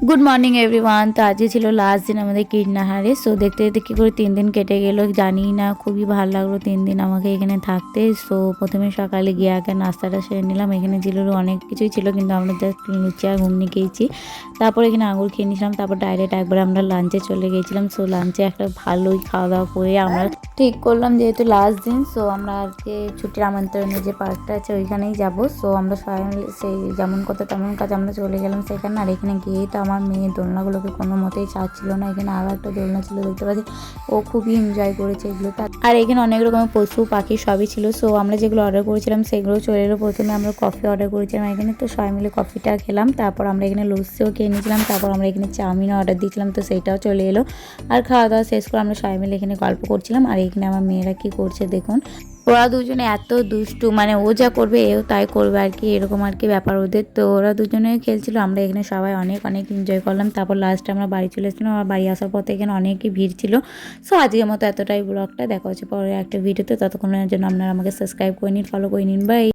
Good morning everyone. তো আজকে ছিল লাস্ট দিন আমাদের কীর্ণাহারে। সো দেখতে দেখতে কী করে 3 দিন কেটে গেল জানি না। খুবই ভালো লাগলো 3 দিন আমাকে এখানে থাকতে। সো প্রথমে সকালে গিয়ে আগে নাস্তাটা সেরে নিলাম। এখানে ছিল অনেক কিছুই ছিল, কিন্তু আমরা জাস্ট লুচি আর ঘুগনি খেয়েছি। তারপর এখানে আঙুর খেয়ে নিয়েছিলাম। তারপর ডাইরেক্ট একবার আমরা লাঞ্চে চলে গিয়েছিলাম। সো লাঞ্চে একটা ভালোই খাওয়া দাওয়া করে আমরা ঠিক করলাম যেহেতু লাস্ট দিন, সো আমরা আজকে ছুটির আমন্ত্রণে যে পার্কটা আছে ওইখানেই যাব। সো আমরা সবাই মিলে সেই যেমন কথা তেমন কাজ আমরা চলে গেলাম সেখানে। আর এখানে গিয়ে তো আমার মেয়ে দোলনাগুলোকে কোনো মতেই ছাড়ছিল না। এখানে আরও একটা দোলনা ছিল দেখতে পাচ্ছি, ও খুবই এনজয় করেছে এগুলো। আর এখানে অনেক রকমের পশু পাখি সবই ছিল। সো আমরা যেগুলো অর্ডার করেছিলাম সেগুলো চলে এলো। প্রথমে আমরা কফি অর্ডার করেছিলাম এখানে, তো সবাই মিলে কফিটা খেলাম। তারপর আমরা এখানে লস্যিও খেয়ে নিয়েছিলাম। তারপর আমরা এখানে চাউমিনও অর্ডার দিয়েছিলাম, তো সেইটাও চলে এলো। আর খাওয়া দাওয়া শেষ করে আমরা সবাই মিলে এখানে গল্প করছিলাম। আর এখানে আমার মেয়েরা কি করছে দেখুন, ওরা দুজনে এত দুষ্টু, মানে ও যা করবে এও তাই করবে আর কি, এরকম আর কি ব্যাপার ওদের। তো ওরা দুজনে খেলছিল, আমরা এখানে সবাই অনেক অনেক এনজয় করলাম। তারপর লাস্টে আমরা বাড়ি চলে এসেছিলাম। আর বাড়ি আসার পথে এখানে অনেকই ভিড় ছিল। সো আজকের মতো এতটাই ব্লগটা, দেখা হচ্ছে পরে একটা ভিডিওতে। ততক্ষণের জন্য আপনারা আমাকে সাবস্ক্রাইব করে নিন, ফলো করে নিন, বাই।